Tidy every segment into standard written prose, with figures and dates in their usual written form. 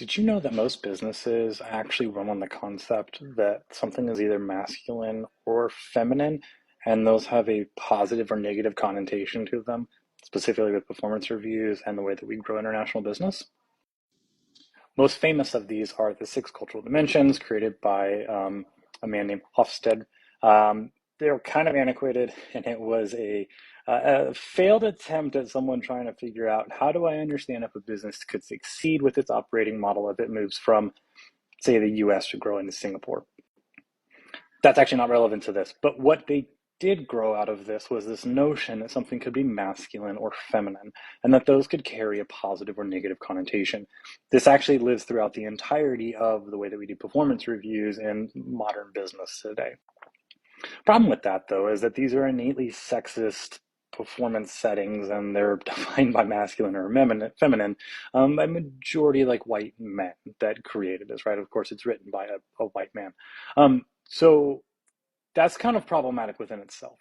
Did you know that most businesses actually run on the concept that something is either masculine or feminine, and those have a positive or negative connotation to them, specifically with performance reviews and the way that we grow international business? Most famous of these are the six cultural dimensions created by a man named Hofstede. They were kind of antiquated, and it was a failed attempt at someone trying to figure out how do I understand if a business could succeed with its operating model if it moves from, say, the US to grow into Singapore. That's actually not relevant to this, but what they did grow out of this was this notion that something could be masculine or feminine, and that those could carry a positive or negative connotation. This actually lives throughout the entirety of the way that we do performance reviews in modern business today. Problem with that, though, is that these are innately sexist performance settings, and they're defined by masculine or feminine by majority like white men that created this, right? Of course, it's written by a white man. So that's kind of problematic within itself.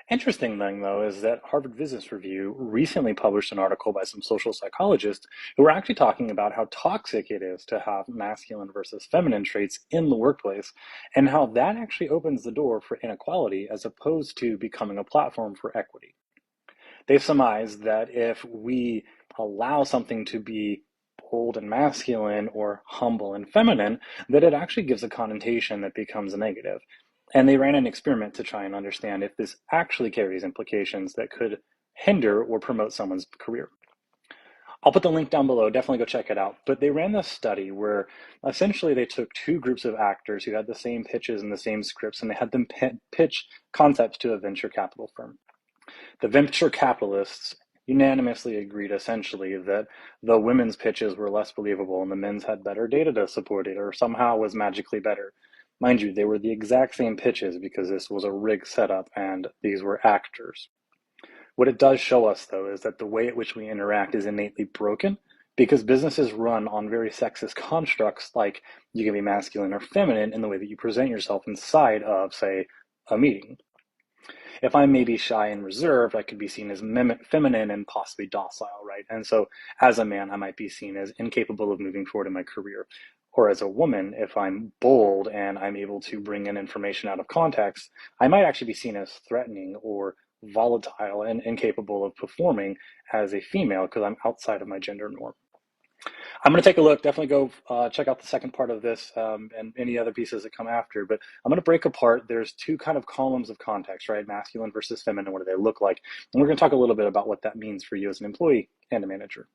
Interesting thing, though, is that Harvard Business Review recently published an article by some social psychologists who were actually talking about how toxic it is to have masculine versus feminine traits in the workplace, and how that actually opens the door for inequality as opposed to becoming a platform for equity. They've surmised that if we allow something to be bold and masculine or humble and feminine, that it actually gives a connotation that becomes negative. And they ran an experiment to try and understand if this actually carries implications that could hinder or promote someone's career. I'll put the link down below, definitely go check it out. But they ran this study where essentially they took two groups of actors who had the same pitches and the same scripts, and they had them pitch concepts to a venture capital firm. The venture capitalists unanimously agreed essentially that the women's pitches were less believable and the men's had better data to support it or somehow was magically better. Mind you, they were the exact same pitches because this was a rigged setup and these were actors. What it does show us, though, is that the way at which we interact is innately broken because businesses run on very sexist constructs like you can be masculine or feminine in the way that you present yourself inside of, say, a meeting. If I'm maybe shy and reserved, I could be seen as feminine and possibly docile, right? And so as a man, I might be seen as incapable of moving forward in my career. Or as a woman, if I'm bold and I'm able to bring in information out of context, I might actually be seen as threatening or volatile and incapable of performing as a female because I'm outside of my gender norm. I'm going to take a look. Definitely go check out the second part of this and any other pieces that come after. But I'm going to break apart. There's two kind of columns of context, right? Masculine versus feminine. What do they look like? And we're going to talk a little bit about what that means for you as an employee and a manager.